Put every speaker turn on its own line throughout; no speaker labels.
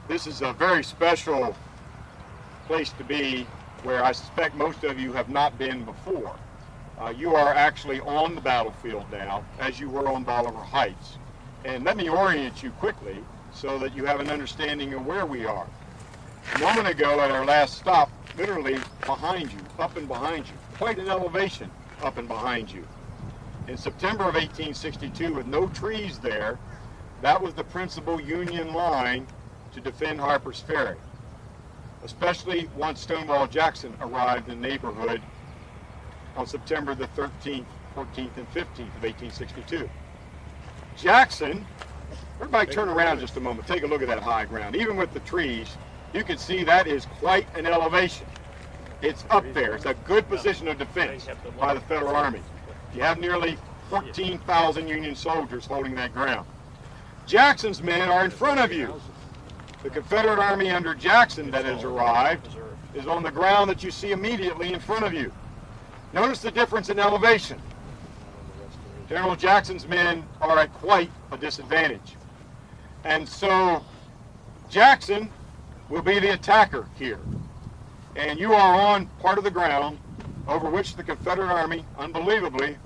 This is a very special place to be, where I suspect most of you have not been before. You are actually on the battlefield now, as you were on Bolivar Heights. And let me orient you quickly so that you have an understanding of where we are. A moment ago at our last stop, literally behind you, up and behind you, quite an elevation up and behind you. In September of 1862, with no trees there, that was the principal Union line to defend Harpers Ferry, especially once Stonewall Jackson arrived in the neighborhood on September the 13th, 14th, and 15th of 1862. Jackson, everybody turn around just a moment, take a look at that high ground. Even with the trees, you can see that is quite an elevation. It's up there. It's a good position of defense by the Federal Army. You have nearly 14,000 Union soldiers holding that ground. Jackson's men are in front of you. The Confederate Army under Jackson that has arrived is on the ground that you see immediately in front of you. Notice the difference in elevation. General Jackson's men are at quite a disadvantage. And so Jackson will be the attacker here. And you are on part of the ground over which the Confederate Army, unbelievably,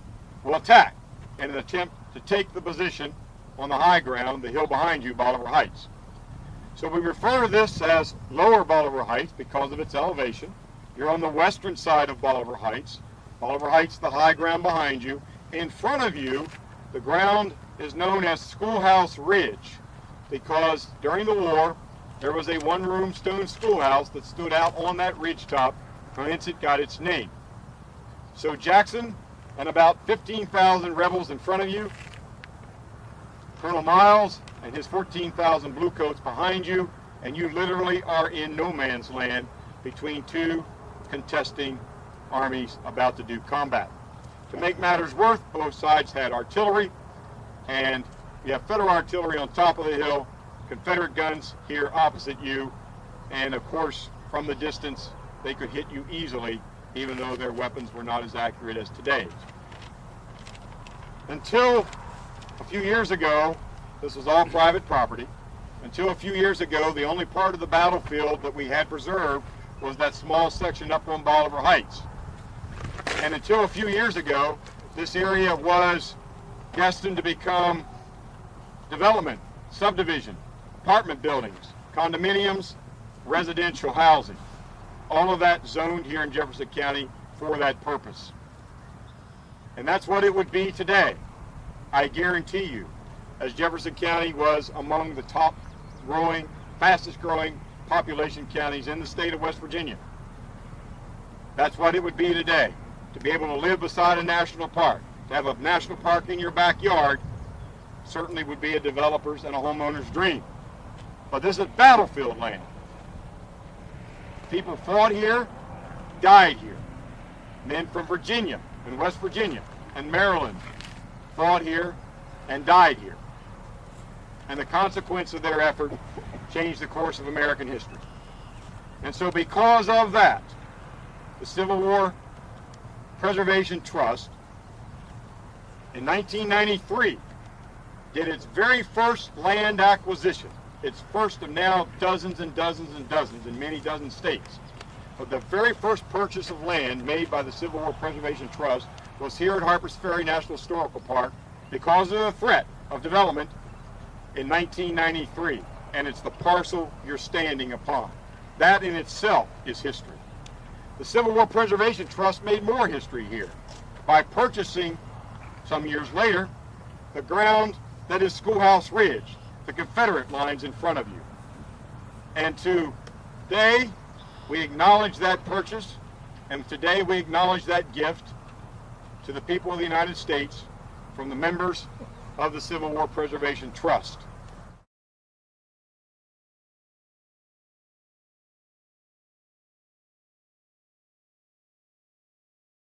will attack in an attempt to take the position on the high ground, the hill behind you, Bolivar Heights. So we refer to this as Lower Bolivar Heights because of its elevation. You're on the western side of Bolivar Heights. Bolivar Heights, the high ground behind you. In front of you, the ground is known as Schoolhouse Ridge because during the war, there was a one-room stone schoolhouse that stood out on that ridgetop, hence it got its name. So Jackson and about 15,000 rebels in front of you, Colonel Miles and his 14,000 bluecoats behind you, and you literally are in no man's land between two contesting armies about to do combat. To make matters worse, both sides had artillery, and you have Federal artillery on top of the hill, Confederate guns here opposite you, and of course, from the distance, they could hit you easily, even though their weapons were not as accurate as today's. Until a few years ago, this was all private property. Until a few years ago, the only part of the battlefield that we had preserved was that small section up on Bolivar Heights. And until a few years ago, this area was destined to become development, subdivision, apartment buildings, condominiums, residential housing. All of that zoned here in Jefferson County for that purpose. And that's what it would be today, I guarantee you, as Jefferson County was among the top growing, fastest growing population counties in the state of West Virginia. That's what it would be today. To be able to live beside a national park, to have a national park in your backyard, certainly would be a developer's and a homeowner's dream. But this is battlefield land. People fought here, died here. Men from Virginia and West Virginia and Maryland fought here and died here. And the consequence of their effort changed the course of American history. And so because of that, the Civil War Preservation Trust in 1993 did its very first land acquisition, its first of now dozens and dozens and dozens in many dozen states. But the very first purchase of land made by the Civil War Preservation Trust was here at Harpers Ferry National Historical Park because of the threat of development in 1993. And it's the parcel you're standing upon. That in itself is history. The Civil War Preservation Trust made more history here by purchasing, some years later, the ground that is Schoolhouse Ridge, the Confederate lines in front of you. And today, we acknowledge that purchase, and today we acknowledge that gift to the people of the United States from the members of the Civil War Preservation Trust.